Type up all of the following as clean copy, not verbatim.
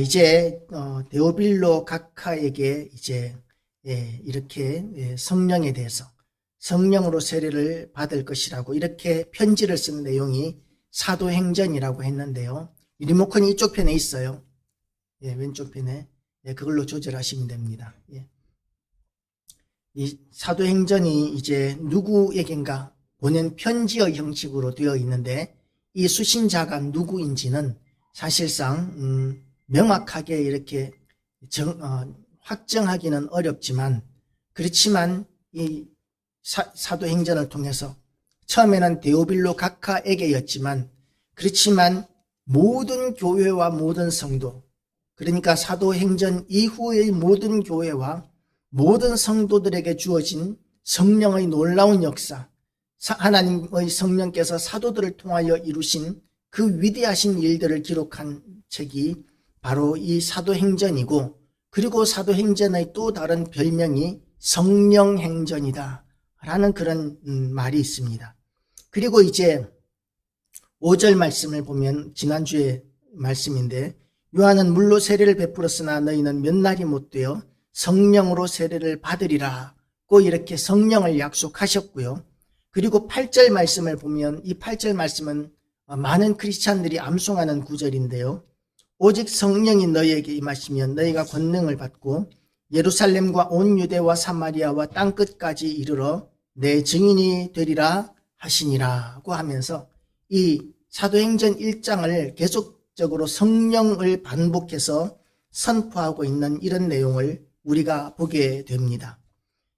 이제 데오빌로 각하에게 이제 이렇게 성령에 대해서 성령으로 세례를 받을 것이라고 이렇게 편지를 쓴 내용이 사도행전이라고 했는데요. 리모컨이 이쪽 편에 있어요. 왼쪽 편에. 그걸로 조절하시면 됩니다. 이 사도행전이 이제 누구에겐가 보낸 편지의 형식으로 되어 있는데 이 수신자가 누구인지는 사실상 명확하게 이렇게 확정하기는 어렵지만, 그렇지만 이 사도행전을 통해서 처음에는 데오빌로 각하에게였지만, 그렇지만 모든 교회와 모든 성도, 그러니까 사도행전 이후의 모든 교회와 모든 성도들에게 주어진 성령의 놀라운 역사, 하나님의 성령께서 사도들을 통하여 이루신 그 위대하신 일들을 기록한 책이 바로 이 사도행전이고, 그리고 사도행전의 또 다른 별명이 성령행전이다 라는 그런 말이 있습니다. 그리고 이제 5절 말씀을 보면 지난주에 말씀인데, 요한은 물로 세례를 베풀었으나 너희는 몇 날이 못 되어 성령으로 세례를 받으리라고 이렇게 성령을 약속하셨고요. 그리고 8절 말씀을 보면 이 8절 말씀은 많은 크리스찬들이 암송하는 구절인데요. 오직 성령이 너희에게 임하시면 너희가 권능을 받고 예루살렘과 온 유대와 사마리아와 땅끝까지 이르러 내 증인이 되리라 하시니라고 하면서 이 사도행전 1장을 계속적으로 성령을 반복해서 선포하고 있는 이런 내용을 우리가 보게 됩니다.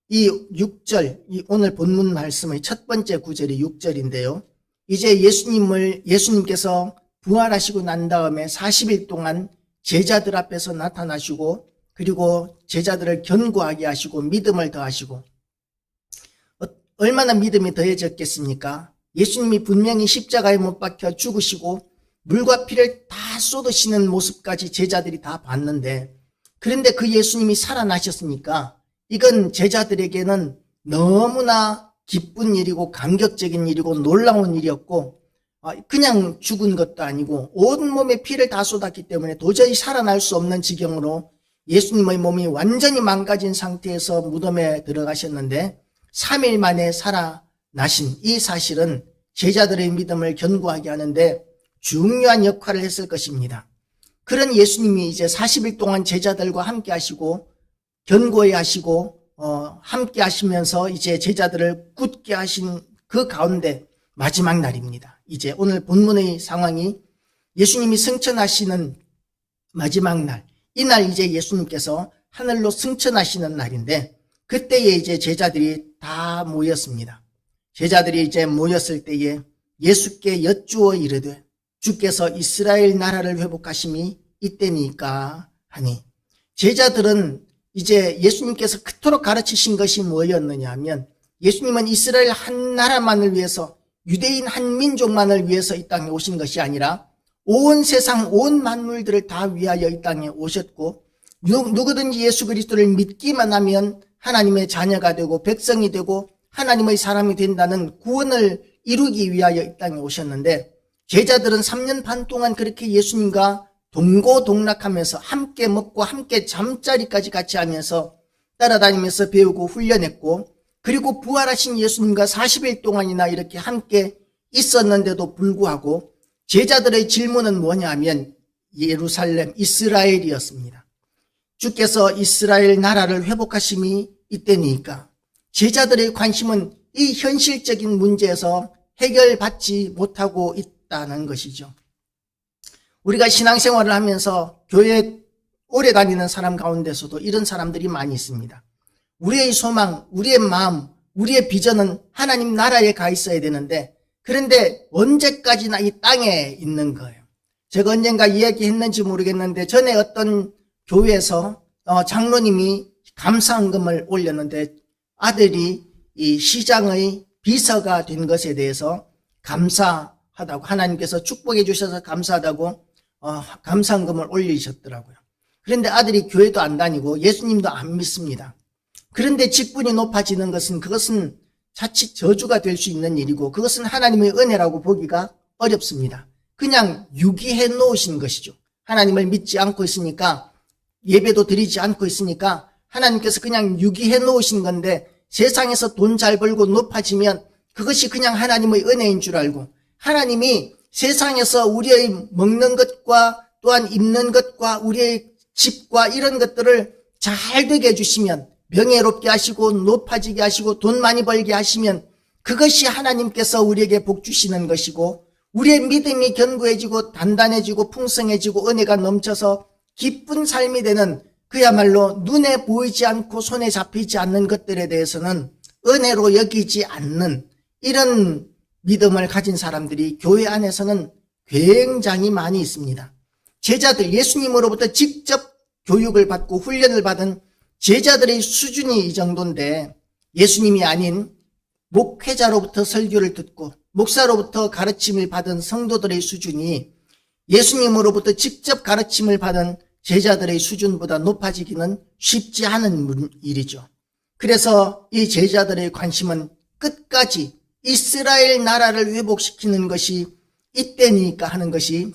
이 6절, 오늘 본문 말씀의 첫 번째 구절이 6절인데요. 이제 예수님께서 부활하시고 난 다음에 40일 동안 제자들 앞에서 나타나시고, 그리고 제자들을 견고하게 하시고 믿음을 더하시고, 얼마나 믿음이 더해졌겠습니까? 예수님이 분명히 십자가에 못 박혀 죽으시고 물과 피를 다 쏟으시는 모습까지 제자들이 다 봤는데, 그런데 그 예수님이 살아나셨으니까 이건 제자들에게는 너무나 기쁜 일이고 감격적인 일이고 놀라운 일이었고, 그냥 죽은 것도 아니고 온몸에 피를 다 쏟았기 때문에 도저히 살아날 수 없는 지경으로 예수님의 몸이 완전히 망가진 상태에서 무덤에 들어가셨는데 3일 만에 살아나신 이 사실은 제자들의 믿음을 견고하게 하는데 중요한 역할을 했을 것입니다. 그런 예수님이 이제 40일 동안 제자들과 함께 하시고 견고히 하시고 함께 하시면서 이제 제자들을 굳게 하신 그 가운데 마지막 날입니다. 이제 오늘 본문의 상황이 예수님이 승천하시는 마지막 날, 이날 이제 예수님께서 하늘로 승천하시는 날인데, 그때에 이제 제자들이 다 모였습니다. 제자들이 이제 모였을 때에 예수께 여쭈어 이르되 주께서 이스라엘 나라를 회복하심이 이때니까 하니, 제자들은 이제 예수님께서 그토록 가르치신 것이 뭐였느냐 하면, 예수님은 이스라엘 한 나라만을 위해서, 유대인 한 민족만을 위해서 이 땅에 오신 것이 아니라 온 세상 온 만물들을 다 위하여 이 땅에 오셨고, 누구든지 예수 그리스도를 믿기만 하면 하나님의 자녀가 되고 백성이 되고 하나님의 사람이 된다는 구원을 이루기 위하여 이 땅에 오셨는데, 제자들은 3년 반 동안 그렇게 예수님과 동고동락하면서 함께 먹고 함께 잠자리까지 같이 하면서 따라다니면서 배우고 훈련했고, 그리고 부활하신 예수님과 40일 동안이나 이렇게 함께 있었는데도 불구하고 제자들의 질문은 뭐냐 하면 예루살렘, 이스라엘이었습니다. 주께서 이스라엘 나라를 회복하심이 이때니까, 제자들의 관심은 이 현실적인 문제에서 해결받지 못하고 있다는 것이죠. 우리가 신앙생활을 하면서 교회 오래 다니는 사람 가운데서도 이런 사람들이 많이 있습니다. 우리의 소망, 우리의 마음, 우리의 비전은 하나님 나라에 가 있어야 되는데, 그런데 언제까지나 이 땅에 있는 거예요. 제가 언젠가 이야기했는지 모르겠는데, 전에 어떤 교회에서 장로님이 감사헌금을 올렸는데 아들이 이 시장의 비서가 된 것에 대해서 감사하다고, 하나님께서 축복해 주셔서 감사하다고 감사헌금을 올리셨더라고요. 그런데 아들이 교회도 안 다니고 예수님도 안 믿습니다. 그런데 직분이 높아지는 것은, 그것은 자칫 저주가 될 수 있는 일이고, 그것은 하나님의 은혜라고 보기가 어렵습니다. 그냥 유기해 놓으신 것이죠. 하나님을 믿지 않고 있으니까, 예배도 드리지 않고 있으니까 하나님께서 그냥 유기해 놓으신 건데, 세상에서 돈 잘 벌고 높아지면 그것이 그냥 하나님의 은혜인 줄 알고, 하나님이 세상에서 우리의 먹는 것과 또한 입는 것과 우리의 집과 이런 것들을 잘 되게 해주시면, 명예롭게 하시고 높아지게 하시고 돈 많이 벌게 하시면 그것이 하나님께서 우리에게 복 주시는 것이고, 우리의 믿음이 견고해지고 단단해지고 풍성해지고 은혜가 넘쳐서 기쁜 삶이 되는, 그야말로 눈에 보이지 않고 손에 잡히지 않는 것들에 대해서는 은혜로 여기지 않는 이런 믿음을 가진 사람들이 교회 안에서는 굉장히 많이 있습니다. 제자들, 예수님으로부터 직접 교육을 받고 훈련을 받은 제자들의 수준이 이 정도인데, 예수님이 아닌 목회자로부터 설교를 듣고 목사로부터 가르침을 받은 성도들의 수준이 예수님으로부터 직접 가르침을 받은 제자들의 수준보다 높아지기는 쉽지 않은 일이죠. 그래서 이 제자들의 관심은 끝까지 이스라엘 나라를 회복시키는 것이 이때니까 하는 것이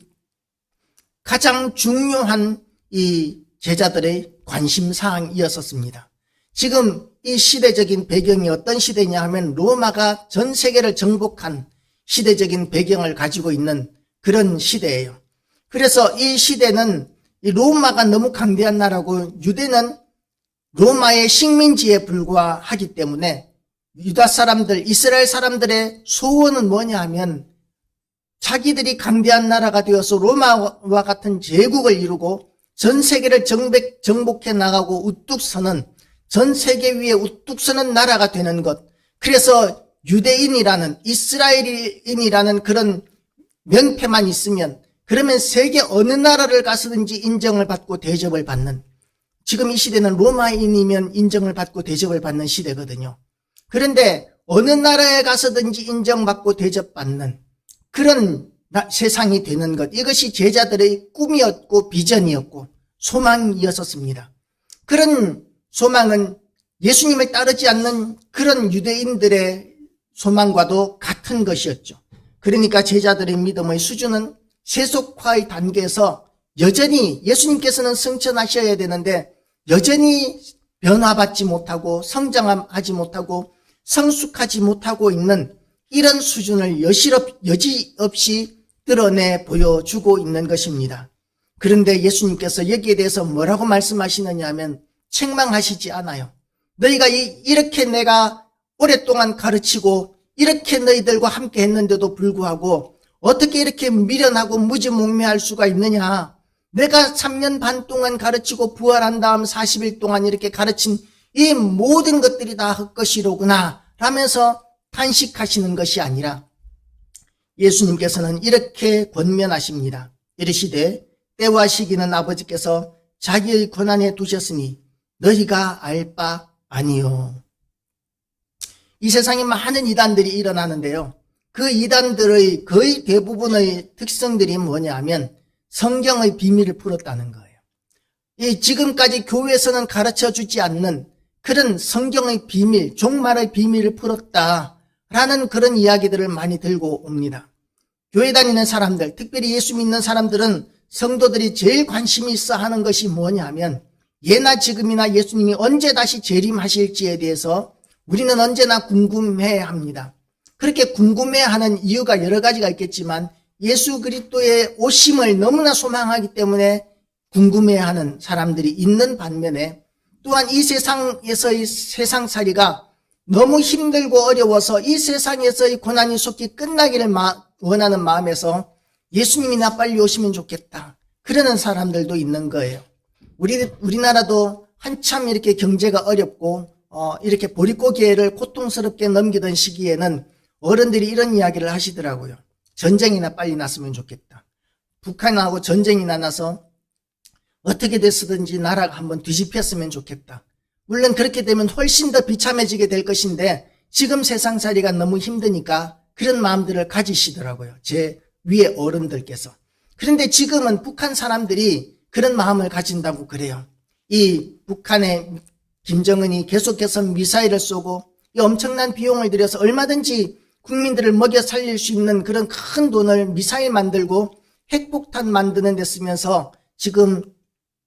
가장 중요한 이 제자들의 관심사항이었습니다. 지금 이 시대적인 배경이 어떤 시대냐 하면 로마가 전 세계를 정복한 시대적인 배경을 가지고 있는 그런 시대예요. 그래서 이 시대는 이 로마가 너무 강대한 나라고, 유대는 로마의 식민지에 불과하기 때문에 유다 사람들, 이스라엘 사람들의 소원은 뭐냐 하면 자기들이 강대한 나라가 되어서 로마와 같은 제국을 이루고 전 세계를 정복해 나가고 우뚝 서는, 전 세계 위에 우뚝 서는 나라가 되는 것. 그래서 유대인이라는, 이스라엘인이라는 그런 명패만 있으면, 그러면 세계 어느 나라를 가서든지 인정을 받고 대접을 받는, 지금 이 시대는 로마인이면 인정을 받고 대접을 받는 시대거든요. 그런데 어느 나라에 가서든지 인정받고 대접받는 그런 세상이 되는 것, 이것이 제자들의 꿈이었고 비전이었고 소망이었습니다. 그런 소망은 예수님을 따르지 않는 그런 유대인들의 소망과도 같은 것이었죠. 그러니까 제자들의 믿음의 수준은 세속화의 단계에서 여전히 예수님께서는 승천하셔야 되는데 여전히 변화받지 못하고 성장하지 못하고 성숙하지 못하고 있는 이런 수준을 여지없이 드러내 보여주고 있는 것입니다. 그런데 예수님께서 여기에 대해서 뭐라고 말씀하시느냐 하면 책망하시지 않아요. 너희가 이렇게 내가 오랫동안 가르치고 이렇게 너희들과 함께 했는데도 불구하고 어떻게 이렇게 미련하고 무지몽매할 수가 있느냐. 내가 3년 반 동안 가르치고 부활한 다음 40일 동안 이렇게 가르친 이 모든 것들이 다 헛것이로구나 라면서 탄식하시는 것이 아니라 예수님께서는 이렇게 권면하십니다. 이르시되 때와 시기는 아버지께서 자기의 권한에 두셨으니 너희가 알 바 아니요. 이 세상에 많은 이단들이 일어나는데요. 그 이단들의 거의 대부분의 특성들이 뭐냐 하면 성경의 비밀을 풀었다는 거예요. 이 지금까지 교회에서는 가르쳐주지 않는 그런 성경의 비밀, 종말의 비밀을 풀었다라는 그런 이야기들을 많이 들고 옵니다. 교회 다니는 사람들, 특별히 예수 믿는 사람들은 성도들이 제일 관심이 있어 하는 것이 뭐냐 하면 예나 지금이나 예수님이 언제 다시 재림하실지에 대해서 우리는 언제나 궁금해합니다. 그렇게 궁금해하는 이유가 여러 가지가 있겠지만 예수 그리스도의 오심을 너무나 소망하기 때문에 궁금해하는 사람들이 있는 반면에 또한 이 세상에서의 세상살이가 너무 힘들고 어려워서 이 세상에서의 고난이 속히 끝나기를 원하는 마음에서 예수님이나 빨리 오시면 좋겠다. 그러는 사람들도 있는 거예요. 우리나라도 한참 이렇게 경제가 어렵고 이렇게 보릿고개를 고통스럽게 넘기던 시기에는 어른들이 이런 이야기를 하시더라고요. 전쟁이나 빨리 났으면 좋겠다. 북한하고 전쟁이 나서 어떻게 됐든지 나라가 한번 뒤집혔으면 좋겠다. 물론 그렇게 되면 훨씬 더 비참해지게 될 것인데 지금 세상살이가 너무 힘드니까 그런 마음들을 가지시더라고요. 제 위에 어른들께서. 그런데 지금은 북한 사람들이 그런 마음을 가진다고 그래요. 이 북한의 김정은이 계속해서 미사일을 쏘고 이 엄청난 비용을 들여서 얼마든지 국민들을 먹여 살릴 수 있는 그런 큰 돈을 미사일 만들고 핵폭탄 만드는 데 쓰면서 지금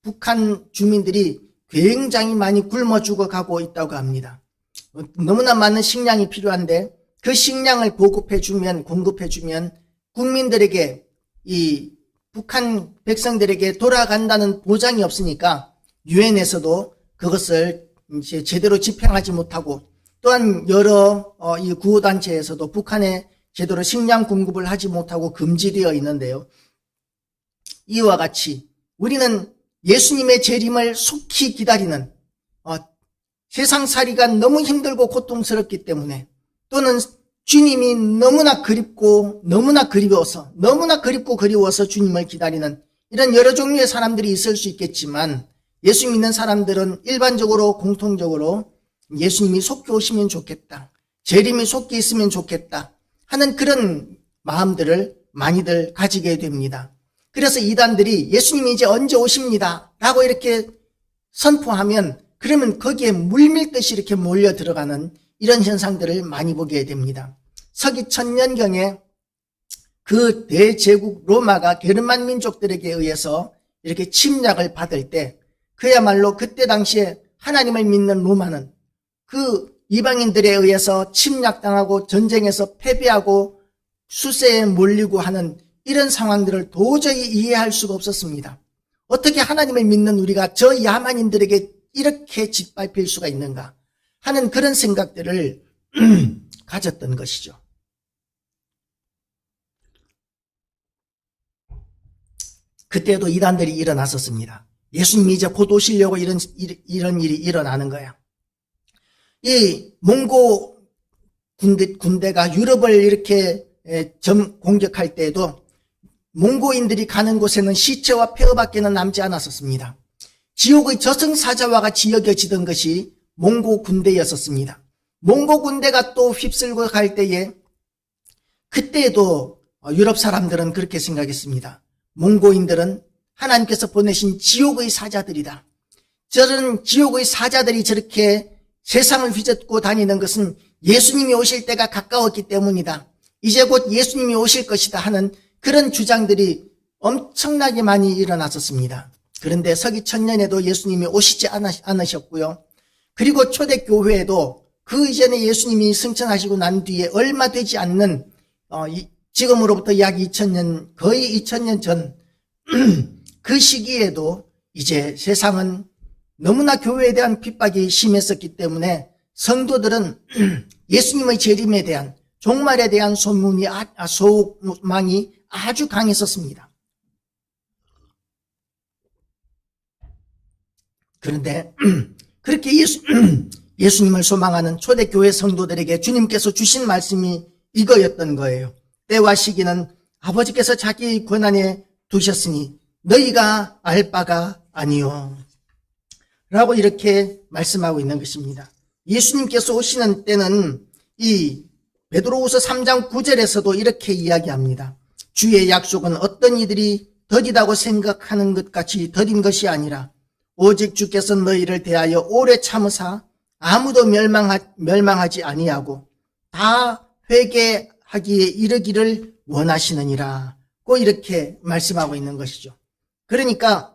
북한 주민들이 굉장히 많이 굶어 죽어가고 있다고 합니다. 너무나 많은 식량이 필요한데 그 식량을 공급해주면 국민들에게, 이 북한 백성들에게 돌아간다는 보장이 없으니까 유엔에서도 그것을 이제 제대로 집행하지 못하고, 또한 여러 이 구호단체에서도 북한에 제대로 식량 공급을 하지 못하고 금지되어 있는데요. 이와 같이 우리는 예수님의 재림을 속히 기다리는, 세상살이가 너무 힘들고 고통스럽기 때문에, 또는 주님이 너무나 그립고 그리워서 주님을 기다리는 이런 여러 종류의 사람들이 있을 수 있겠지만, 예수 믿는 사람들은 일반적으로 공통적으로 예수님이 속히 오시면 좋겠다, 재림이 속히 있으면 좋겠다 하는 그런 마음들을 많이들 가지게 됩니다. 그래서 이단들이 예수님이 이제 언제 오십니다 라고 이렇게 선포하면, 그러면 거기에 물밀듯이 이렇게 몰려 들어가는 이런 현상들을 많이 보게 됩니다. 서기 1000년경에 그 대제국 로마가 게르만 민족들에게 의해서 이렇게 침략을 받을 때, 그야말로 그때 당시에 하나님을 믿는 로마는 그 이방인들에 의해서 침략당하고 전쟁에서 패배하고 수세에 몰리고 하는 이런 상황들을 도저히 이해할 수가 없었습니다. 어떻게 하나님을 믿는 우리가 저 야만인들에게 이렇게 짓밟힐 수가 있는가 하는 그런 생각들을 가졌던 것이죠. 그때도 이단들이 일어났었습니다. 예수님이 이제 곧 오시려고 이런 일이 일어나는 거야. 이 몽고 군대가 유럽을 이렇게 공격할 때에도 몽고인들이 가는 곳에는 시체와 폐허밖에는 남지 않았었습니다. 지옥의 저승사자와 같이 여겨지던 것이 몽고 군대였었습니다. 몽고 군대가 또 휩쓸고 갈 때에, 그때에도 유럽 사람들은 그렇게 생각했습니다. 몽고인들은 하나님께서 보내신 지옥의 사자들이다. 저런 지옥의 사자들이 저렇게 세상을 휘젓고 다니는 것은 예수님이 오실 때가 가까웠기 때문이다. 이제 곧 예수님이 오실 것이다 하는 그런 주장들이 엄청나게 많이 일어났었습니다. 그런데 서기 1000년에도 예수님이 오시지 않으셨고요. 그리고 초대교회에도 그 이전에 예수님이 승천하시고 난 뒤에 얼마 되지 않는, 지금으로부터 약 2000년, 거의 2000년 전 그 시기에도 이제 세상은 너무나 교회에 대한 핍박이 심했었기 때문에 성도들은 예수님의 재림에 대한, 종말에 대한 소망이 아주 강했었습니다. 그런데 그렇게 예수님을 소망하는 초대교회 성도들에게 주님께서 주신 말씀이 이거였던 거예요. 때와 시기는 아버지께서 자기 권한에 두셨으니 너희가 알 바가 아니요 라고 이렇게 말씀하고 있는 것입니다. 예수님께서 오시는 때는 이 베드로후서 3장 9절에서도 이렇게 이야기합니다. 주의 약속은 어떤 이들이 더디다고 생각하는 것 같이 더딘 것이 아니라 오직 주께서 너희를 대하여 오래 참으사 아무도 멸망하지 아니하고 다 회개하기에 이르기를 원하시느니라 고 이렇게 말씀하고 있는 것이죠. 그러니까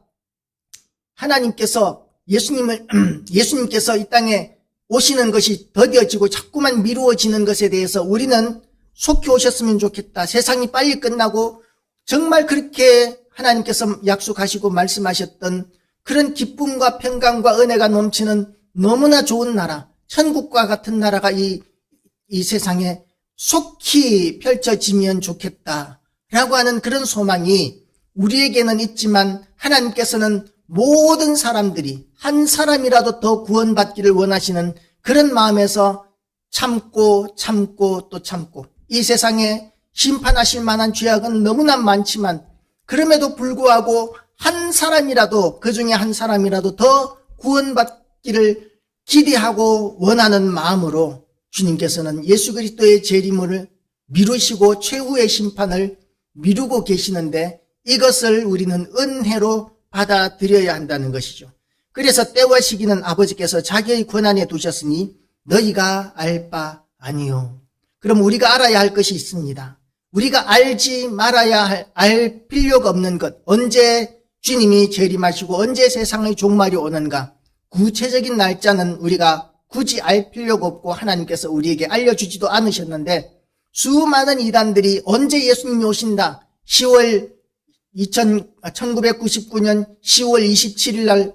하나님께서 예수님께서 이 땅에 오시는 것이 더뎌지고 자꾸만 미루어지는 것에 대해서 우리는 속히 오셨으면 좋겠다. 세상이 빨리 끝나고 정말 그렇게 하나님께서 약속하시고 말씀하셨던 그런 기쁨과 평강과 은혜가 넘치는 너무나 좋은 나라, 천국과 같은 나라가 이 세상에 속히 펼쳐지면 좋겠다라고 하는 그런 소망이 우리에게는 있지만, 하나님께서는 모든 사람들이 한 사람이라도 더 구원받기를 원하시는 그런 마음에서 참고 또 참고, 이 세상에 심판하실 만한 죄악은 너무나 많지만 그럼에도 불구하고 한 사람이라도, 그 중에 한 사람이라도 더 구원받기를 기대하고 원하는 마음으로 주님께서는 예수 그리스도의 재림을 미루시고 최후의 심판을 미루고 계시는데, 이것을 우리는 은혜로 받아들여야 한다는 것이죠. 그래서 때와 시기는 아버지께서 자기의 권한에 두셨으니 너희가 알 바 아니요. 그럼 우리가 알아야 할 것이 있습니다. 우리가 알지 말아야 알 필요가 없는 것, 언제 주님이 재림하시고 언제 세상의 종말이 오는가, 구체적인 날짜는 우리가 굳이 알 필요가 없고 하나님께서 우리에게 알려주지도 않으셨는데, 수많은 이단들이 언제 예수님이 오신다, 1999년 10월 27일 날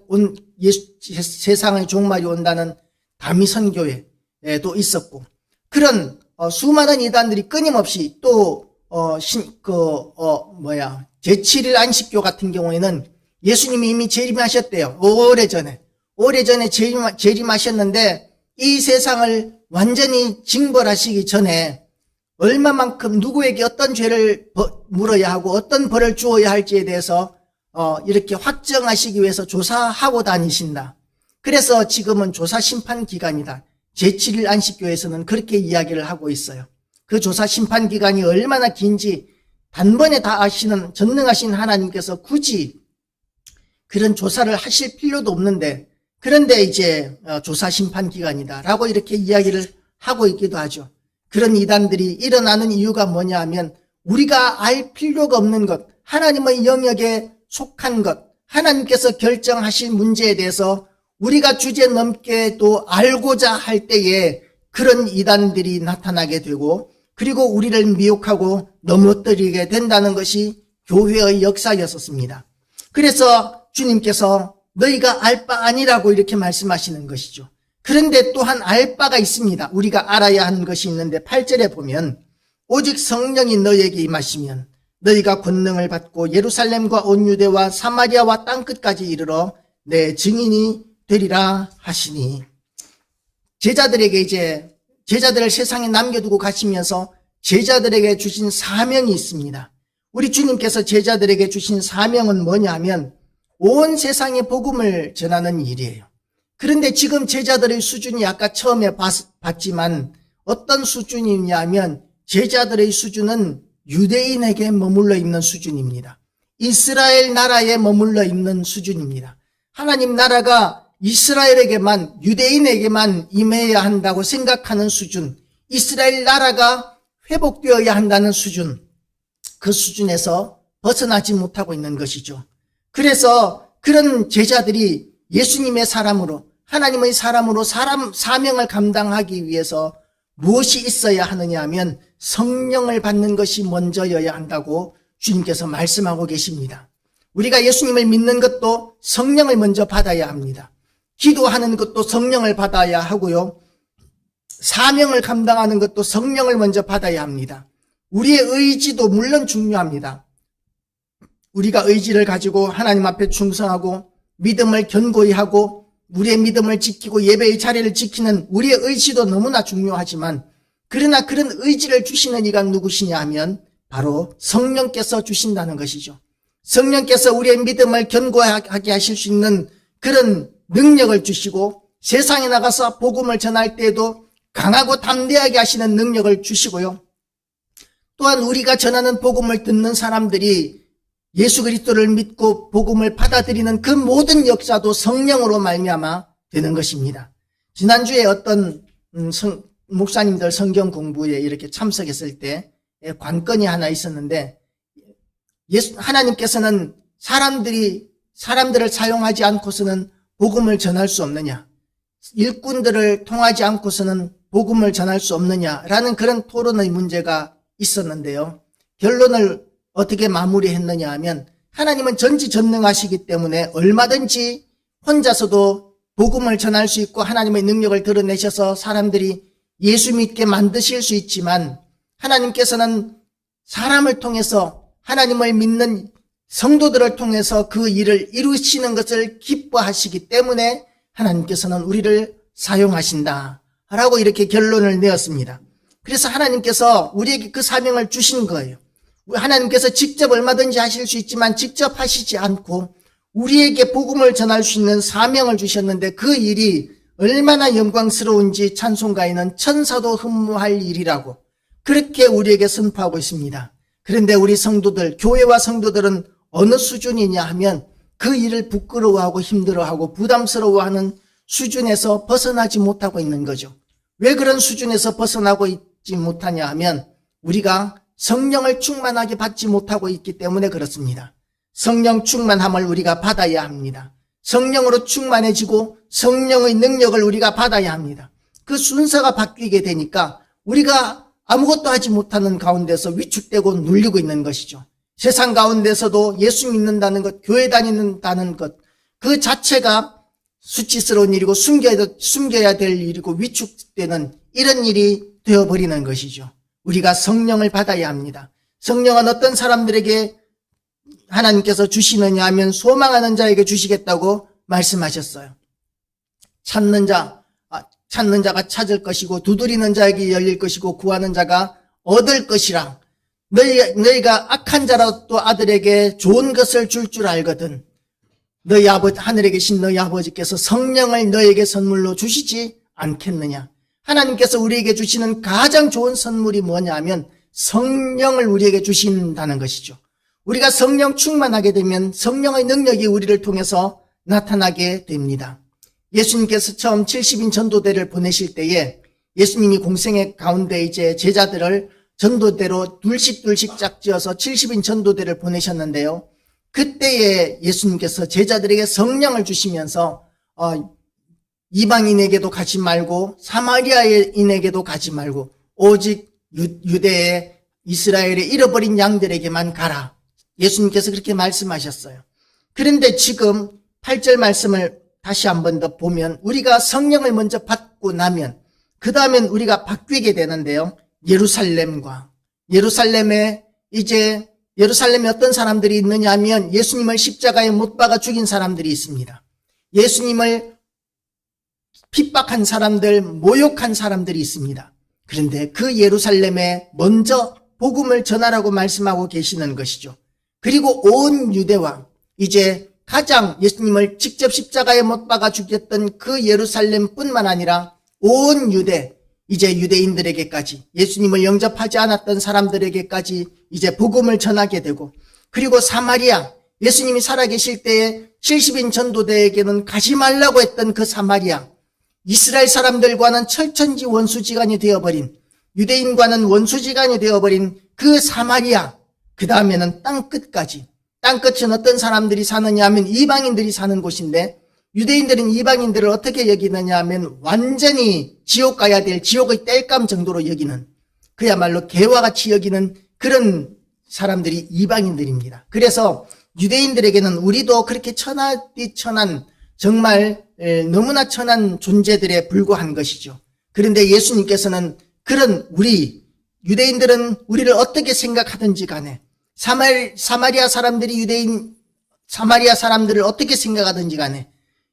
세상의 종말이 온다는 다미선교회도 있었고, 그런 수많은 이단들이 끊임없이 또 제7일 안식교 같은 경우에는 예수님이 이미 재림하셨대요. 오래전에 재림하셨는데 이 세상을 완전히 징벌하시기 전에 얼마만큼 누구에게 어떤 죄를 물어야 하고 어떤 벌을 주어야 할지에 대해서 이렇게 확정하시기 위해서 조사하고 다니신다. 그래서 지금은 조사 심판 기간이다. 제7일 안식교에서는 그렇게 이야기를 하고 있어요. 그 조사 심판 기간이 얼마나 긴지 단번에 다 아시는 전능하신 하나님께서 굳이 그런 조사를 하실 필요도 없는데, 그런데 이제 조사 심판 기간이다 라고 이렇게 이야기를 하고 있기도 하죠. 그런 이단들이 일어나는 이유가 뭐냐 하면, 우리가 알 필요가 없는 것, 하나님의 영역에 속한 것, 하나님께서 결정하실 문제에 대해서 우리가 주제 넘게도 알고자 할 때에 그런 이단들이 나타나게 되고, 그리고 우리를 미혹하고 넘어뜨리게 된다는 것이 교회의 역사였었습니다. 그래서 주님께서 너희가 알 바 아니라고 이렇게 말씀하시는 것이죠. 그런데 또한 알 바가 있습니다. 우리가 알아야 하는 것이 있는데 8절에 보면, 오직 성령이 너희에게 임하시면 너희가 권능을 받고 예루살렘과 온 유대와 사마리아와 땅끝까지 이르러 내 증인이 되리라 하시니, 제자들을 세상에 남겨두고 가시면서 제자들에게 주신 사명이 있습니다. 우리 주님께서 제자들에게 주신 사명은 뭐냐 하면 온 세상에 복음을 전하는 일이에요. 그런데 지금 제자들의 수준이 아까 처음에 봤지만 어떤 수준이냐 하면, 제자들의 수준은 유대인에게 머물러 있는 수준입니다. 이스라엘 나라에 머물러 있는 수준입니다. 하나님 나라가 이스라엘에게만, 유대인에게만 임해야 한다고 생각하는 수준, 이스라엘 나라가 회복되어야 한다는 수준, 그 수준에서 벗어나지 못하고 있는 것이죠. 그래서 그런 제자들이 예수님의 사람으로, 하나님의 사람으로 사명을 감당하기 위해서 무엇이 있어야 하느냐 하면 성령을 받는 것이 먼저여야 한다고 주님께서 말씀하고 계십니다. 우리가 예수님을 믿는 것도 성령을 먼저 받아야 합니다. 기도하는 것도 성령을 받아야 하고요. 사명을 감당하는 것도 성령을 먼저 받아야 합니다. 우리의 의지도 물론 중요합니다. 우리가 의지를 가지고 하나님 앞에 충성하고 믿음을 견고히 하고 우리의 믿음을 지키고 예배의 자리를 지키는 우리의 의지도 너무나 중요하지만, 그러나 그런 의지를 주시는 이가 누구시냐 하면 바로 성령께서 주신다는 것이죠. 성령께서 우리의 믿음을 견고하게 하실 수 있는 그런 능력을 주시고, 세상에 나가서 복음을 전할 때에도 강하고 담대하게 하시는 능력을 주시고요. 또한 우리가 전하는 복음을 듣는 사람들이 예수 그리스도를 믿고 복음을 받아들이는 그 모든 역사도 성령으로 말미암아 되는 것입니다. 지난주에 어떤 목사님들 성경 공부에 이렇게 참석했을 때 관건이 하나 있었는데, 하나님께서는 사람들을 사용하지 않고서는 복음을 전할 수 없느냐, 일꾼들을 통하지 않고서는 복음을 전할 수 없느냐라는 그런 토론의 문제가 있었는데요. 결론을 어떻게 마무리했느냐 하면, 하나님은 전지전능하시기 때문에 얼마든지 혼자서도 복음을 전할 수 있고 하나님의 능력을 드러내셔서 사람들이 예수 믿게 만드실 수 있지만, 하나님께서는 사람을 통해서, 하나님을 믿는 성도들을 통해서 그 일을 이루시는 것을 기뻐하시기 때문에 하나님께서는 우리를 사용하신다 라고 이렇게 결론을 내었습니다. 그래서 하나님께서 우리에게 그 사명을 주신 거예요. 하나님께서 직접 얼마든지 하실 수 있지만 직접 하시지 않고 우리에게 복음을 전할 수 있는 사명을 주셨는데, 그 일이 얼마나 영광스러운지 찬송가에는 천사도 흠모할 일이라고 그렇게 우리에게 선포하고 있습니다. 그런데 우리 성도들, 교회와 성도들은 어느 수준이냐 하면 그 일을 부끄러워하고 힘들어하고 부담스러워하는 수준에서 벗어나지 못하고 있는 거죠. 왜 그런 수준에서 벗어나고 있지 못하냐 하면 우리가 성령을 충만하게 받지 못하고 있기 때문에 그렇습니다. 성령 충만함을 우리가 받아야 합니다. 성령으로 충만해지고 성령의 능력을 우리가 받아야 합니다. 그 순서가 바뀌게 되니까 우리가 아무것도 하지 못하는 가운데서 위축되고 눌리고 있는 것이죠. 세상 가운데서도 예수 믿는다는 것, 교회 다닌다는 것, 그 자체가 수치스러운 일이고 숨겨야 될 일이고 위축되는 이런 일이 되어버리는 것이죠. 우리가 성령을 받아야 합니다. 성령은 어떤 사람들에게 하나님께서 주시느냐 하면 소망하는 자에게 주시겠다고 말씀하셨어요. 찾는 자가 찾을 것이고 두드리는 자에게 열릴 것이고 구하는 자가 얻을 것이라. 너희가 악한 자라도 아들에게 좋은 것을 줄 알거든. 너희 아버지, 하늘에 계신 너희 아버지께서 성령을 너희에게 선물로 주시지 않겠느냐. 하나님께서 우리에게 주시는 가장 좋은 선물이 뭐냐 하면 성령을 우리에게 주신다는 것이죠. 우리가 성령 충만하게 되면 성령의 능력이 우리를 통해서 나타나게 됩니다. 예수님께서 처음 70인 전도대를 보내실 때에 예수님이 공생의 가운데 이제 제자들을 전도대로 둘씩 짝지어서 70인 전도대를 보내셨는데요. 그때에 예수님께서 제자들에게 성령을 주시면서 이방인에게도 가지 말고 사마리아인에게도 가지 말고 오직 유대의 이스라엘의 잃어버린 양들에게만 가라. 예수님께서 그렇게 말씀하셨어요. 그런데 지금 8절 말씀을 다시 한 번 더 보면 우리가 성령을 먼저 받고 나면 그 다음엔 우리가 바뀌게 되는데요. 예루살렘에 어떤 사람들이 있느냐 하면 예수님을 십자가에 못 박아 죽인 사람들이 있습니다. 예수님을 핍박한 사람들, 모욕한 사람들이 있습니다. 그런데 그 예루살렘에 먼저 복음을 전하라고 말씀하고 계시는 것이죠. 그리고 온 유대와 이제 가장 예수님을 직접 십자가에 못 박아 죽였던 그 예루살렘뿐만 아니라 온 유대, 이제 유대인들에게까지 예수님을 영접하지 않았던 사람들에게까지 이제 복음을 전하게 되고, 그리고 사마리아, 예수님이 살아계실 때에 70인 전도대에게는 가지 말라고 했던 그 사마리아, 이스라엘 사람들과는 철천지 원수지간이 되어버린, 유대인과는 원수지간이 되어버린 그 사마리아, 그 다음에는 땅끝까지. 땅끝은 어떤 사람들이 사느냐 하면 이방인들이 사는 곳인데, 유대인들은 이방인들을 어떻게 여기느냐 하면 완전히 지옥 가야 될 지옥의 땔감 정도로 여기는, 그야말로 개와 같이 여기는 그런 사람들이 이방인들입니다. 그래서 유대인들에게는 우리도 그렇게 천하디천한, 정말 너무나 천한 존재들에 불과한 것이죠. 그런데 예수님께서는 그런 유대인들은 우리를 어떻게 생각하든지 간에, 사마리아 사람들을 어떻게 생각하든지 간에,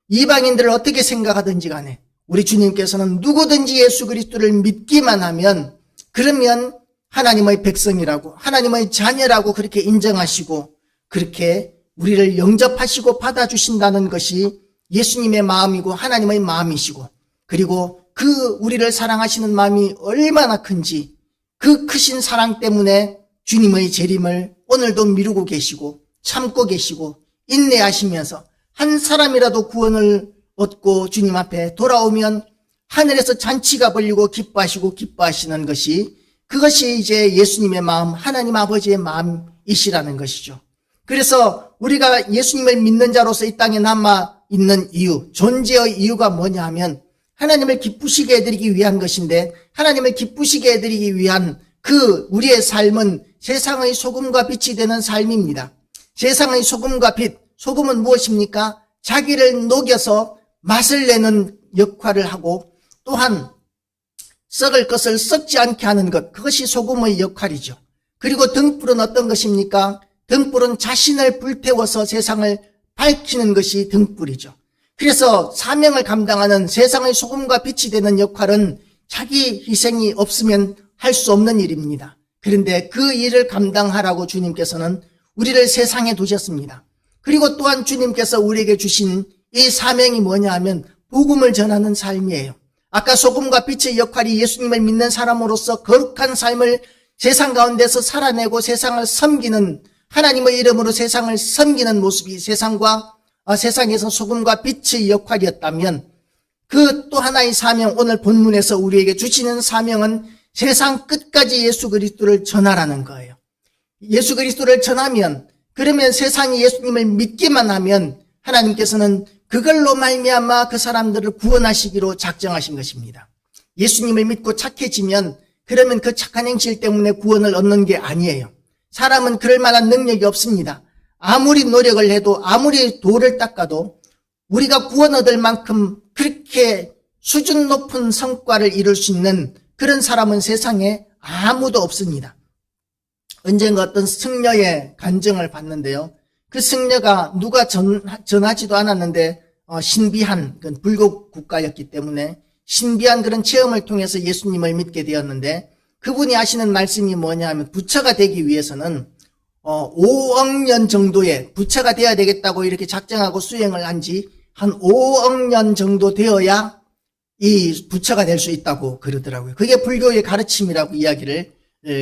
이방인들을 어떻게 생각하든지 간에 우리 주님께서는 누구든지 예수 그리스도를 믿기만 하면 그러면 하나님의 백성이라고, 하나님의 자녀라고 그렇게 인정하시고 그렇게 우리를 영접하시고 받아주신다는 것이 예수님의 마음이고 하나님의 마음이시고, 그리고 그 우리를 사랑하시는 마음이 얼마나 큰지, 그 크신 사랑 때문에 주님의 재림을 오늘도 미루고 계시고 참고 계시고 인내하시면서 한 사람이라도 구원을 얻고 주님 앞에 돌아오면 하늘에서 잔치가 벌리고 기뻐하시는 것이, 그것이 이제 예수님의 마음, 하나님 아버지의 마음이시라는 것이죠. 그래서 우리가 예수님을 믿는 자로서 이 땅에 남아 있는 이유, 존재의 이유가 뭐냐 하면 하나님을 기쁘시게 해드리기 위한 것인데, 하나님을 기쁘시게 해드리기 위한 그 우리의 삶은 세상의 소금과 빛이 되는 삶입니다. 세상의 소금과 빛, 소금은 무엇입니까? 자기를 녹여서 맛을 내는 역할을 하고, 또한 썩을 것을 썩지 않게 하는 것, 그것이 소금의 역할이죠. 그리고 등불은 어떤 것입니까? 등불은 자신을 불태워서 세상을 밝히는 것이 등불이죠. 그래서 사명을 감당하는 세상의 소금과 빛이 되는 역할은 자기 희생이 없으면 할 수 없는 일입니다. 그런데 그 일을 감당하라고 주님께서는 우리를 세상에 두셨습니다. 그리고 또한 주님께서 우리에게 주신 이 사명이 뭐냐 하면 복음을 전하는 삶이에요. 아까 소금과 빛의 역할이 예수님을 믿는 사람으로서 거룩한 삶을 세상 가운데서 살아내고 세상을 섬기는, 하나님의 이름으로 세상을 섬기는 모습이 세상에서 소금과 빛의 역할이었다면, 그 또 하나의 사명, 오늘 본문에서 우리에게 주시는 사명은 세상 끝까지 예수 그리스도를 전하라는 거예요. 예수 그리스도를 전하면 그러면 세상이 예수님을 믿기만 하면 하나님께서는 그걸로 말미암아 그 사람들을 구원하시기로 작정하신 것입니다. 예수님을 믿고 착해지면 그러면 그 착한 행실 때문에 구원을 얻는 게 아니에요. 사람은 그럴 만한 능력이 없습니다. 아무리 노력을 해도 아무리 돌을 닦아도 우리가 구원 얻을 만큼 그렇게 수준 높은 성과를 이룰 수 있는 그런 사람은 세상에 아무도 없습니다. 언젠가 어떤 승려의 간증을 봤는데요. 그 승려가 누가 전하지도 않았는데 신비한 그런 불교 국가였기 때문에 신비한 그런 체험을 통해서 예수님을 믿게 되었는데 그분이 하시는 말씀이 뭐냐 하면 부처가 되기 위해서는 5억 년 정도의 부처가 되어야 되겠다고 이렇게 작정하고 수행을 한 지 한 5억 년 정도 되어야 이 부처가 될 수 있다고 그러더라고요. 그게 불교의 가르침이라고 이야기를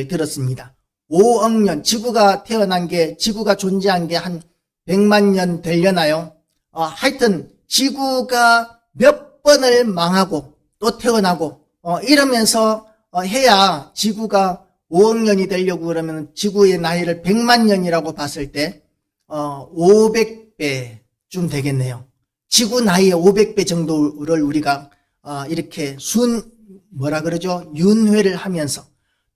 들었습니다. 5억 년, 지구가 존재한 게 한 100만 년 되려나요? 하여튼 지구가 몇 번을 망하고 또 태어나고 이러면서 해야 지구가 5억 년이 되려고 그러면 지구의 나이를 100만 년이라고 봤을 때 500배쯤 되겠네요. 지구 나이의 500배 정도를 우리가 이렇게 윤회를 하면서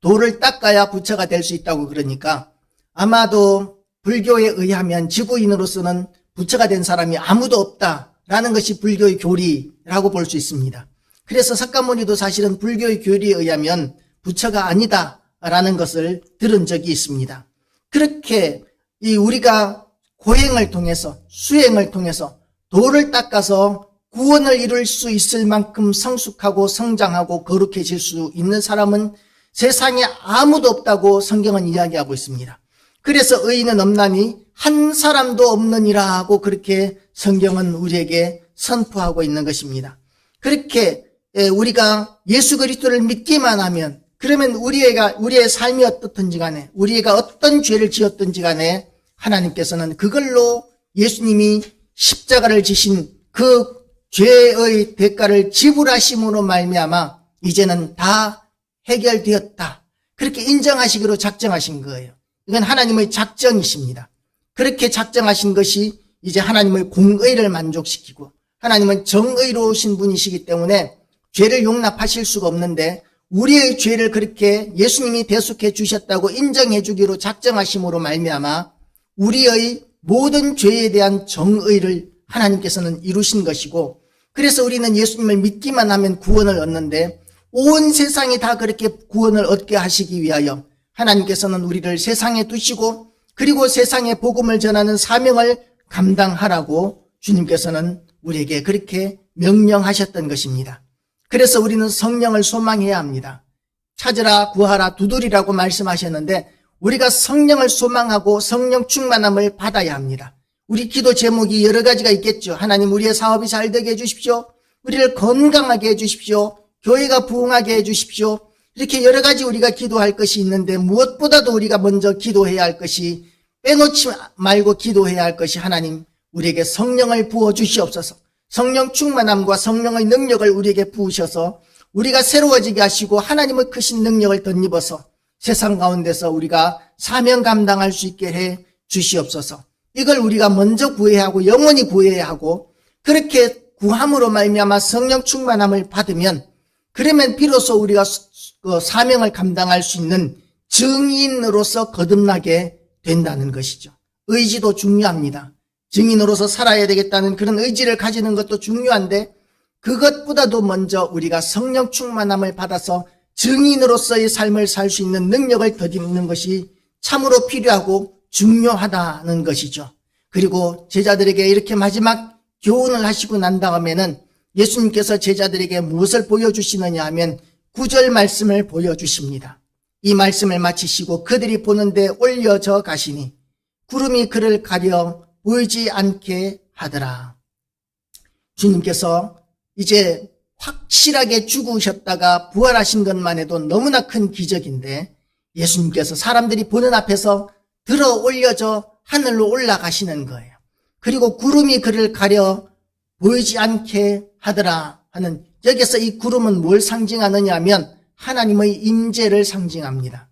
돌을 닦아야 부처가 될 수 있다고 그러니까 아마도 불교에 의하면 지구인으로서는 부처가 된 사람이 아무도 없다라는 것이 불교의 교리라고 볼 수 있습니다. 그래서 석가모니도 사실은 불교의 교리에 의하면 부처가 아니다라는 것을 들은 적이 있습니다. 그렇게 우리가 고행을 통해서 수행을 통해서 돌을 닦아서 구원을 이룰 수 있을 만큼 성숙하고 성장하고 거룩해질 수 있는 사람은 세상에 아무도 없다고 성경은 이야기하고 있습니다. 그래서 의인은 없나니 한 사람도 없느니라 하고 그렇게 성경은 우리에게 선포하고 있는 것입니다. 그렇게 우리가 예수 그리스도를 믿기만 하면 그러면 우리의 삶이 어떻든지 간에 우리가 어떤 죄를 지었든지 간에 하나님께서는 그걸로 예수님이 십자가를 지신 그 죄의 대가를 지불하심으로 말미암아 이제는 다 해결되었다. 그렇게 인정하시기로 작정하신 거예요. 이건 하나님의 작정이십니다. 그렇게 작정하신 것이 이제 하나님의 공의를 만족시키고 하나님은 정의로우신 분이시기 때문에 죄를 용납하실 수가 없는데 우리의 죄를 그렇게 예수님이 대속해 주셨다고 인정해 주기로 작정하심으로 말미암아 우리의 모든 죄에 대한 정의를 하나님께서는 이루신 것이고 그래서 우리는 예수님을 믿기만 하면 구원을 얻는데 온 세상이 다 그렇게 구원을 얻게 하시기 위하여 하나님께서는 우리를 세상에 두시고 그리고 세상에 복음을 전하는 사명을 감당하라고 주님께서는 우리에게 그렇게 명령하셨던 것입니다. 그래서 우리는 성령을 소망해야 합니다. 찾으라 구하라 두드리라고 말씀하셨는데 우리가 성령을 소망하고 성령 충만함을 받아야 합니다. 우리 기도 제목이 여러 가지가 있겠죠. 하나님 우리의 사업이 잘 되게 해주십시오. 우리를 건강하게 해주십시오. 교회가 부흥하게 해주십시오. 이렇게 여러 가지 우리가 기도할 것이 있는데 무엇보다도 우리가 먼저 기도해야 할 것이 빼놓지 말고 기도해야 할 것이 하나님 우리에게 성령을 부어주시옵소서. 성령 충만함과 성령의 능력을 우리에게 부으셔서 우리가 새로워지게 하시고 하나님의 크신 능력을 덧입어서 세상 가운데서 우리가 사명 감당할 수 있게 해 주시옵소서. 이걸 우리가 먼저 구해야 하고 영원히 구해야 하고 그렇게 구함으로 말미암아 성령 충만함을 받으면 그러면 비로소 우리가 그 사명을 감당할 수 있는 증인으로서 거듭나게 된다는 것이죠. 의지도 중요합니다. 증인으로서 살아야 되겠다는 그런 의지를 가지는 것도 중요한데 그것보다도 먼저 우리가 성령 충만함을 받아서 증인으로서의 삶을 살 수 있는 능력을 덧입는 것이 참으로 필요하고 중요하다는 것이죠. 그리고 제자들에게 이렇게 마지막 교훈을 하시고 난 다음에는 예수님께서 제자들에게 무엇을 보여주시느냐 하면 9절 말씀을 보여주십니다. 이 말씀을 마치시고 그들이 보는데 올려져 가시니 구름이 그를 가려 보이지 않게 하더라. 주님께서 이제 확실하게 죽으셨다가 부활하신 것만 해도 너무나 큰 기적인데 예수님께서 사람들이 보는 앞에서 들어 올려져 하늘로 올라가시는 거예요. 그리고 구름이 그를 가려 보이지 않게 하더라 하는 여기서 이 구름은 뭘 상징하느냐 하면 하나님의 임재를 상징합니다.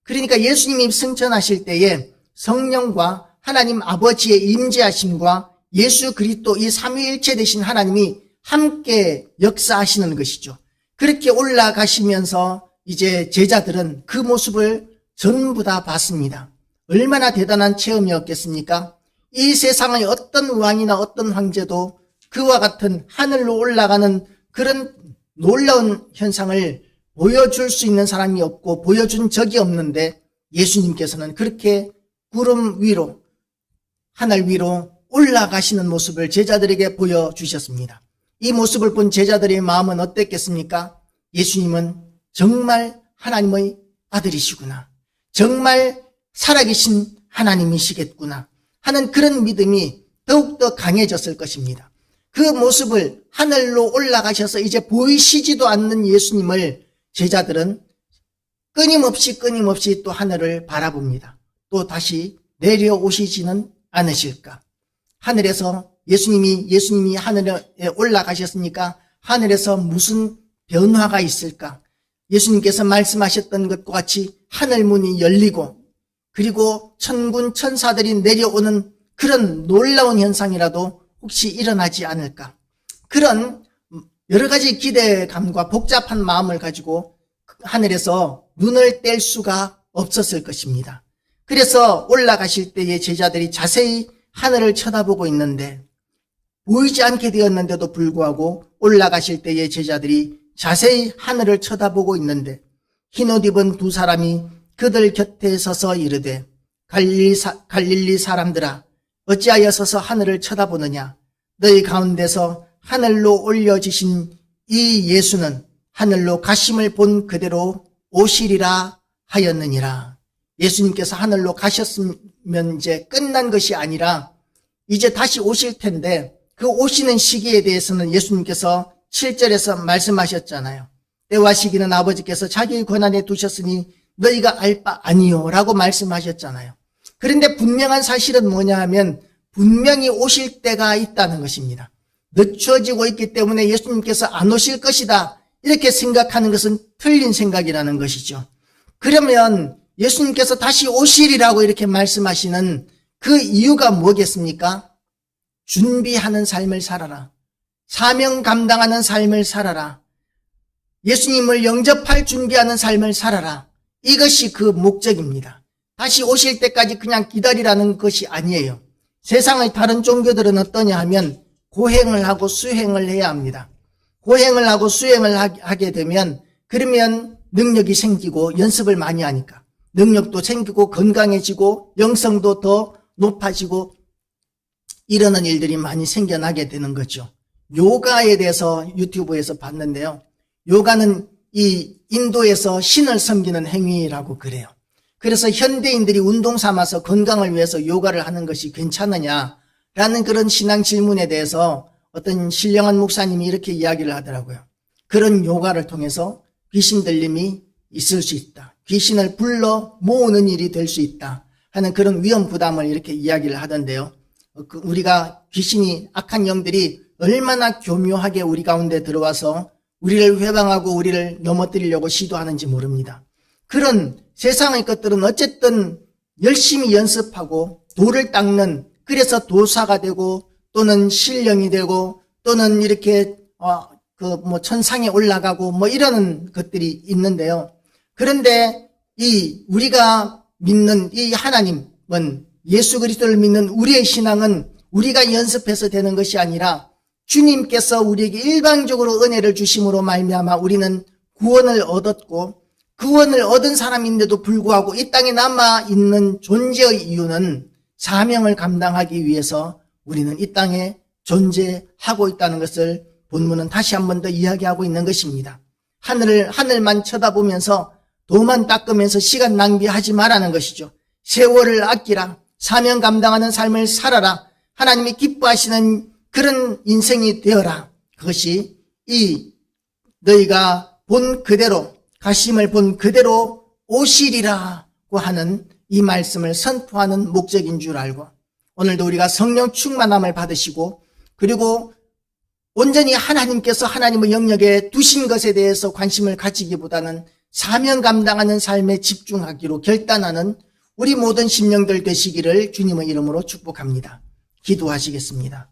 그러니까 예수님이 승천하실 때에 성령과 하나님 아버지의 임재하심과 예수 그리스도 이 삼위일체 되신 하나님이 함께 역사하시는 것이죠. 그렇게 올라가시면서 이제 제자들은 그 모습을 전부 다 봤습니다. 얼마나 대단한 체험이었겠습니까? 이 세상의 어떤 왕이나 어떤 황제도 그와 같은 하늘로 올라가는 그런 놀라운 현상을 보여줄 수 있는 사람이 없고 보여준 적이 없는데 예수님께서는 그렇게 구름 위로, 하늘 위로 올라가시는 모습을 제자들에게 보여주셨습니다. 이 모습을 본 제자들의 마음은 어땠겠습니까? 예수님은 정말 하나님의 아들이시구나. 정말 살아계신 하나님이시겠구나 하는 그런 믿음이 더욱더 강해졌을 것입니다. 그 모습을 하늘로 올라가셔서 이제 보이시지도 않는 예수님을 제자들은 끊임없이 또 하늘을 바라봅니다. 또 다시 내려오시지는 않으실까? 하늘에서 예수님이 하늘에 올라가셨으니까 하늘에서 무슨 변화가 있을까? 예수님께서 말씀하셨던 것과 같이 하늘 문이 열리고 그리고 천군 천사들이 내려오는 그런 놀라운 현상이라도 혹시 일어나지 않을까? 그런 여러 가지 기대감과 복잡한 마음을 가지고 하늘에서 눈을 뗄 수가 없었을 것입니다. 그래서 올라가실 때에 제자들이 자세히 하늘을 쳐다보고 있는데 보이지 않게 되었는데도 불구하고 올라가실 때에 제자들이 자세히 하늘을 쳐다보고 있는데 흰옷 입은 두 사람이 그들 곁에 서서 이르되 갈릴리 사람들아 어찌하여 서서 하늘을 쳐다보느냐 너희 가운데서 하늘로 올려지신 이 예수는 하늘로 가심을 본 그대로 오시리라 하였느니라. 예수님께서 하늘로 가셨으면 이제 끝난 것이 아니라 이제 다시 오실 텐데 그 오시는 시기에 대해서는 예수님께서 7절에서 말씀하셨잖아요. 때와 시기는 아버지께서 자기의 권한에 두셨으니 너희가 알 바 아니요 라고 말씀하셨잖아요. 그런데 분명한 사실은 뭐냐 하면 분명히 오실 때가 있다는 것입니다. 늦춰지고 있기 때문에 예수님께서 안 오실 것이다 이렇게 생각하는 것은 틀린 생각이라는 것이죠. 그러면 예수님께서 다시 오시리라고 이렇게 말씀하시는 그 이유가 뭐겠습니까? 준비하는 삶을 살아라. 사명 감당하는 삶을 살아라. 예수님을 영접할 준비하는 삶을 살아라. 이것이 그 목적입니다. 다시 오실 때까지 그냥 기다리라는 것이 아니에요. 세상의 다른 종교들은 어떠냐 하면 고행을 하고 수행을 해야 합니다. 고행을 하고 수행을 하게 되면 그러면 능력이 생기고 연습을 많이 하니까 능력도 생기고 건강해지고 영성도 더 높아지고 이러는 일들이 많이 생겨나게 되는 거죠. 요가에 대해서 유튜브에서 봤는데요. 요가는 이 인도에서 신을 섬기는 행위라고 그래요. 그래서 현대인들이 운동 삼아서 건강을 위해서 요가를 하는 것이 괜찮느냐라는 그런 신앙 질문에 대해서 어떤 신령한 목사님이 이렇게 이야기를 하더라고요. 그런 요가를 통해서 귀신 들림이 있을 수 있다. 귀신을 불러 모으는 일이 될 수 있다 하는 그런 위험 부담을 이렇게 이야기를 하던데요. 우리가 귀신이 악한 영들이 얼마나 교묘하게 우리 가운데 들어와서 우리를 회방하고 우리를 넘어뜨리려고 시도하는지 모릅니다. 그런 세상의 것들은 어쨌든 열심히 연습하고 돌을 닦는 그래서 도사가 되고 또는 신령이 되고 또는 이렇게 천상에 올라가고 이러는 것들이 있는데요. 그런데 우리가 믿는 이 하나님은 예수 그리스도를 믿는 우리의 신앙은 우리가 연습해서 되는 것이 아니라 주님께서 우리에게 일방적으로 은혜를 주심으로 말미암아 우리는 구원을 얻었고 구원을 얻은 사람인데도 불구하고 이 땅에 남아있는 존재의 이유는 사명을 감당하기 위해서 우리는 이 땅에 존재하고 있다는 것을 본문은 다시 한 번 더 이야기하고 있는 것입니다. 하늘만 쳐다보면서 도만 닦으면서 시간 낭비하지 말라는 것이죠. 세월을 아끼라. 사명 감당하는 삶을 살아라. 하나님이 기뻐하시는 그런 인생이 되어라. 그것이 너희가 본 그대로 가심을 본 그대로 오시리라고 하는 이 말씀을 선포하는 목적인 줄 알고 오늘도 우리가 성령 충만함을 받으시고 그리고 온전히 하나님께서 하나님의 영역에 두신 것에 대해서 관심을 가지기보다는 사명 감당하는 삶에 집중하기로 결단하는 우리 모든 심령들 되시기를 주님의 이름으로 축복합니다. 기도하시겠습니다.